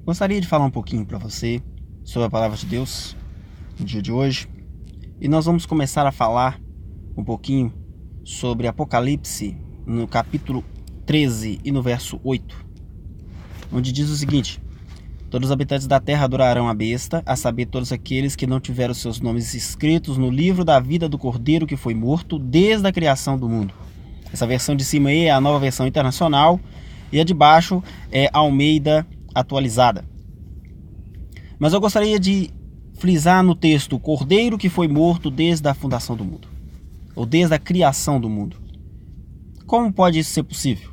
Gostaria de falar um pouquinho para você sobre a palavra de Deus no dia de hoje. E nós vamos começar a falar um pouquinho sobre Apocalipse no capítulo 13 e no verso 8, onde diz o seguinte: todos os habitantes da terra adorarão a besta, a saber, todos aqueles que não tiveram seus nomes escritos no livro da vida do Cordeiro que foi morto desde a criação do mundo. Essa versão de cima aí é a nova versão internacional e a de baixo é Almeida atualizada. Mas eu gostaria de frisar no texto: o Cordeiro que foi morto desde a fundação do mundo, ou desde a criação do mundo. Como pode isso ser possível?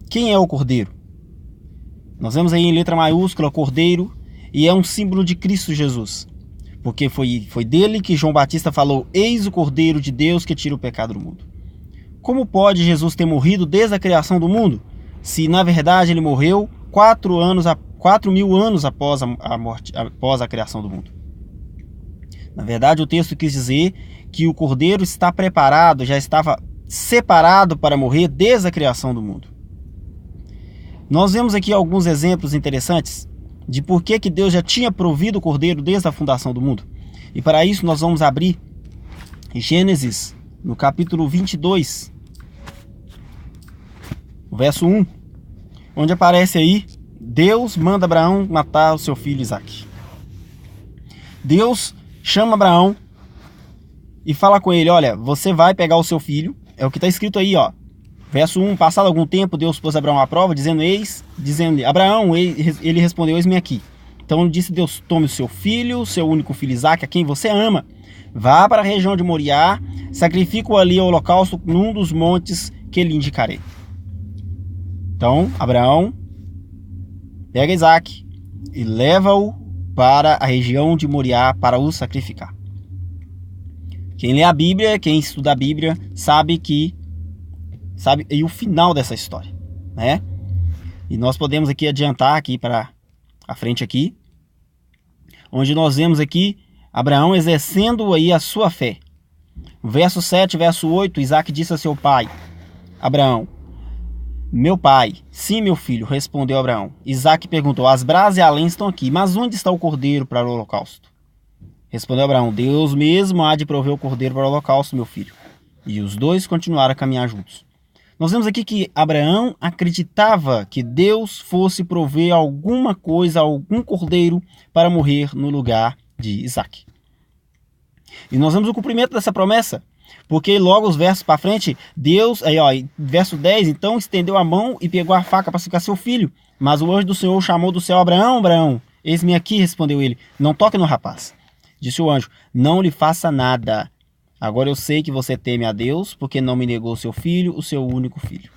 Quem é o Cordeiro? Nós vemos aí em letra maiúscula Cordeiro, e é um símbolo de Cristo Jesus, porque foi dele que João Batista falou: eis o Cordeiro de Deus que tira o pecado do mundo. Como pode Jesus ter morrido desde a criação do mundo, se na verdade ele morreu 4.000 anos após a morte, após a criação do mundo? Na verdade, o texto quis dizer que o Cordeiro está preparado, já estava separado para morrer desde a criação do mundo. Nós vemos aqui alguns exemplos interessantes de por que Deus já tinha provido o Cordeiro desde a fundação do mundo. E para isso nós vamos abrir Gênesis, no capítulo 22, verso 1, onde aparece aí: Deus manda Abraão matar o seu filho Isaque. Deus chama Abraão e fala com ele: olha, você vai pegar o seu filho. É o que está escrito aí, ó. Verso 1, passado algum tempo, Deus pôs Abraão à prova, dizendo: Abraão, ele respondeu: eis-me aqui. Então disse Deus: tome o seu filho, o seu único filho Isaque, a quem você ama, vá para a região de Moriá, sacrifique-o ali ao holocausto num dos montes que lhe indicarei. Então, Abraão pega Isaque e leva-o para a região de Moriá para o sacrificar. Quem lê a Bíblia, quem estuda a Bíblia, sabe e o final dessa história, né? E nós podemos aqui adiantar aqui para a frente aqui, onde nós vemos aqui Abraão exercendo aí a sua fé. Verso 7, verso 8, Isaque disse a seu pai, Abraão: meu pai. Sim, meu filho, respondeu Abraão. Isaque perguntou: as brasas e a lenha estão aqui, mas onde está o cordeiro para o holocausto? Respondeu Abraão: Deus mesmo há de prover o cordeiro para o holocausto, meu filho. E os dois continuaram a caminhar juntos. Nós vemos aqui que Abraão acreditava que Deus fosse prover alguma coisa, algum cordeiro para morrer no lugar de Isaque. E nós vemos o cumprimento dessa promessa, porque logo os versos para frente, Deus, aí ó, verso 10, então estendeu a mão e pegou a faca para sacrificar seu filho. Mas o anjo do Senhor chamou do céu: Abraão, Abraão. Eis-me aqui, respondeu ele. Não toque no rapaz. Disse o anjo: não lhe faça nada. Agora eu sei que você teme a Deus, porque não me negou seu filho, o seu único filho.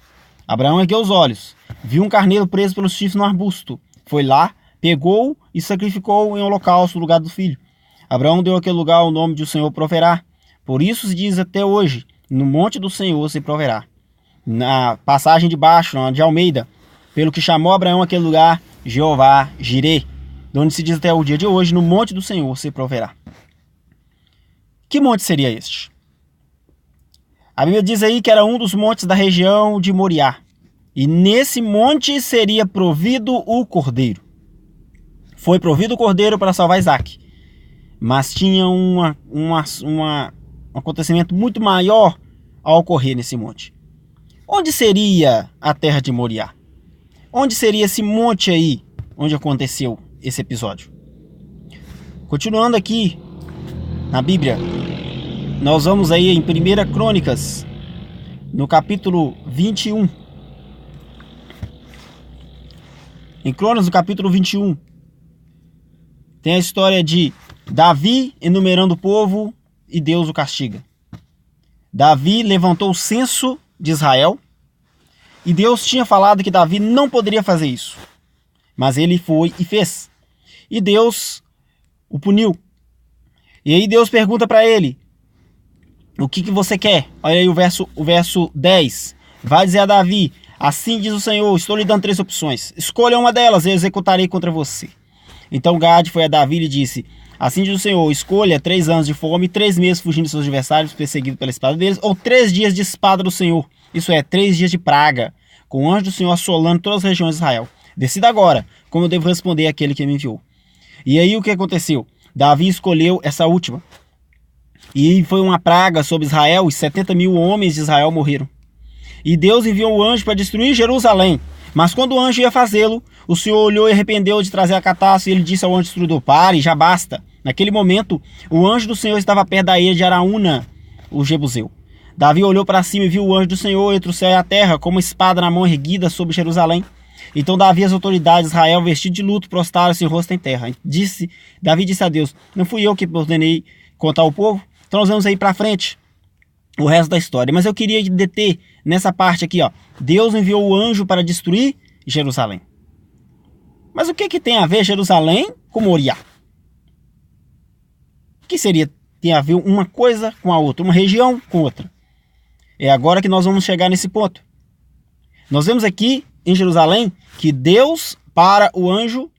Abraão ergueu os olhos, viu um carneiro preso pelos chifres no arbusto. Foi lá, pegou e sacrificou em holocausto no lugar do filho. Abraão deu àquele lugar o nome de o Senhor proverá. Por isso se diz até hoje: no monte do Senhor se proverá. Na passagem de baixo, de Almeida, pelo que chamou Abraão aquele lugar Jeová Jirê, de onde se diz até o dia de hoje: no monte do Senhor se proverá. Que monte seria este? A Bíblia diz aí que era um dos montes da região de Moriá. E nesse monte seria provido o cordeiro. Foi provido o cordeiro para salvar Isaque. Mas tinha um acontecimento muito maior a ocorrer nesse monte. Onde seria a terra de Moriá? Onde seria esse monte aí onde aconteceu esse episódio? Continuando aqui na Bíblia, nós vamos aí em 1 Crônicas, no capítulo 21. Em Crônicas, no capítulo 21, tem a história de Davi enumerando o povo e Deus o castiga. Davi levantou o censo de Israel e Deus tinha falado que Davi não poderia fazer isso. Mas ele foi e fez. E Deus o puniu. E aí Deus pergunta para ele: o que você quer? Olha aí o verso 10. Vai dizer a Davi: assim diz o Senhor, estou lhe dando 3 opções. Escolha uma delas e eu executarei contra você. Então Gade foi a Davi e lhe disse: assim diz o Senhor, escolha 3 anos de fome, 3 meses fugindo de seus adversários, perseguido pela espada deles, ou 3 dias de espada do Senhor. Isso é, 3 dias de praga, com o anjo do Senhor assolando todas as regiões de Israel. Decida agora como eu devo responder àquele que me enviou. E aí o que aconteceu? Davi escolheu essa última. E foi uma praga sobre Israel, e 70 mil homens de Israel morreram. E Deus enviou o anjo para destruir Jerusalém. Mas quando o anjo ia fazê-lo, o Senhor olhou e arrependeu de trazer a catástrofe, e ele disse ao anjo destruidor: pare, já basta. Naquele momento, o anjo do Senhor estava perto da ilha de Araúna, o Jebuseu. Davi olhou para cima e viu o anjo do Senhor entre o céu e a terra, com uma espada na mão erguida sobre Jerusalém. Então Davi e as autoridades de Israel, vestidos de luto, prostraram-se em rosto em terra. Davi disse a Deus: não fui eu que ordenei contar ao povo? Então nós vamos aí para frente, o resto da história. Mas eu queria deter nessa parte aqui, ó. Deus enviou o anjo para destruir Jerusalém. Mas o que tem a ver Jerusalém com Moriá? O que tem a ver uma coisa com a outra, uma região com outra? É agora que nós vamos chegar nesse ponto. Nós vemos aqui em Jerusalém que Deus para o anjo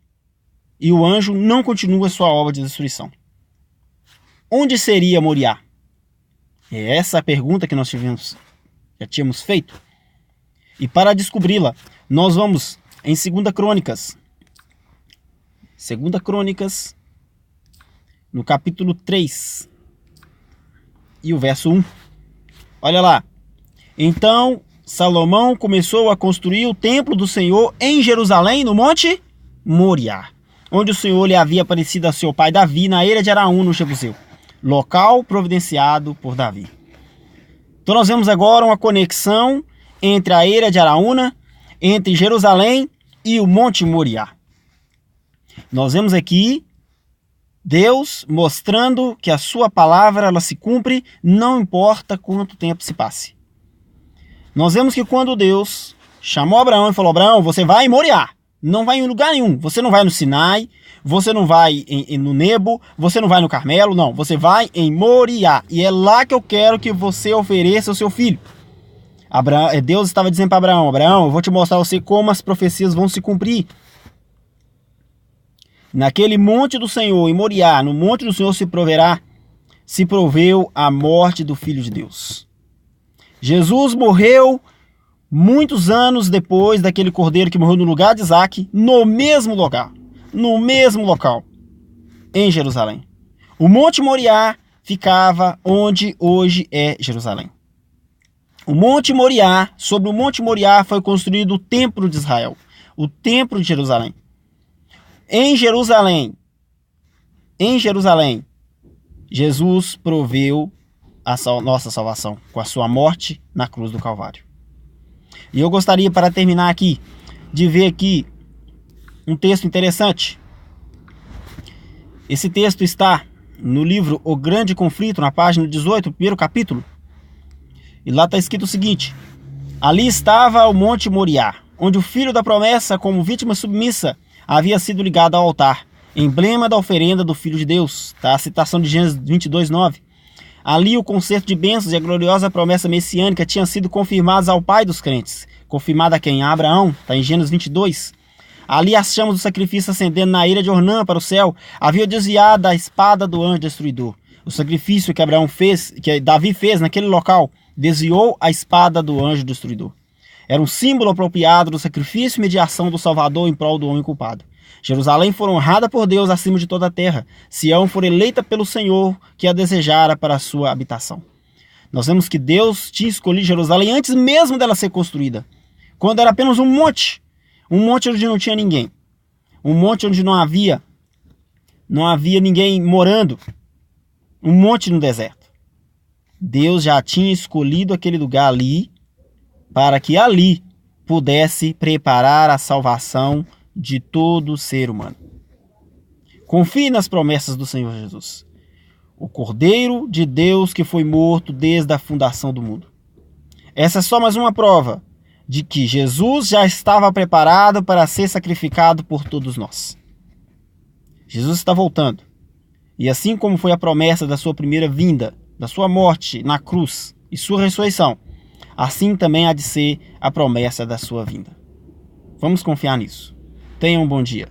e o anjo não continua sua obra de destruição. Onde seria Moriá? É essa a pergunta que nós já tínhamos feito. E para descobri-la, nós vamos em 2 Crônicas. 2 Crônicas, no capítulo 3 e o verso 1. Olha lá. Então Salomão começou a construir o templo do Senhor em Jerusalém, no monte Moriá, onde o Senhor lhe havia aparecido a seu pai Davi, na eira de Araúna, no Jebuseu, local providenciado por Davi. Então nós vemos agora uma conexão entre a eira de Araúna, entre Jerusalém e o monte Moriá. Nós vemos aqui Deus mostrando que a sua palavra ela se cumpre, não importa quanto tempo se passe. Nós vemos que quando Deus chamou Abraão e falou: Abraão, você vai em Moriá, não vai em lugar nenhum, você não vai no Sinai, você não vai no Nebo, você não vai no Carmelo, não, você vai em Moriá, e é lá que eu quero que você ofereça o seu filho. Deus estava dizendo para Abraão: Abraão, eu vou te mostrar a você como as profecias vão se cumprir. Naquele monte do Senhor, em Moriá, no monte do Senhor se proveu a morte do Filho de Deus. Jesus morreu muitos anos depois daquele cordeiro que morreu no lugar de Isaac, no mesmo local, em Jerusalém. O monte Moriá ficava onde hoje é Jerusalém. O monte Moriá, sobre o monte Moriá foi construído o templo de Israel, o templo de Jerusalém. Em Jerusalém, Jesus proveu a nossa salvação com a sua morte na cruz do Calvário. E eu gostaria, para terminar aqui, de ver aqui um texto interessante. Esse texto está no livro O Grande Conflito, na página 18, primeiro capítulo. E lá está escrito o seguinte: ali estava o monte Moriá, onde o filho da promessa, como vítima submissa, havia sido ligado ao altar, emblema da oferenda do Filho de Deus. Tá? A citação de Gênesis 22:9. Ali o concerto de bênçãos e a gloriosa promessa messiânica tinham sido confirmados ao pai dos crentes. Confirmada a quem? A Abraão, está em Gênesis 22. Ali as chamas do sacrifício acendendo na ira de Ornã para o céu haviam desviado a espada do anjo destruidor. O sacrifício que Davi fez naquele local, desviou a espada do anjo destruidor. Era um símbolo apropriado do sacrifício e mediação do Salvador em prol do homem culpado. Jerusalém foi honrada por Deus acima de toda a terra. Sião foi eleita pelo Senhor, que a desejara para a sua habitação. Nós vemos que Deus tinha escolhido Jerusalém antes mesmo dela ser construída, quando era apenas um monte onde não tinha ninguém, um monte onde não havia ninguém morando, um monte no deserto. Deus já tinha escolhido aquele lugar ali, para que ali pudesse preparar a salvação de todo ser humano. Confie nas promessas do Senhor Jesus, o Cordeiro de Deus que foi morto desde a fundação do mundo. Essa é só mais uma prova de que Jesus já estava preparado para ser sacrificado por todos nós. Jesus está voltando. E assim como foi a promessa da sua primeira vinda, da sua morte na cruz e sua ressurreição, assim também há de ser a promessa da sua vinda. Vamos confiar nisso. Tenha um bom dia.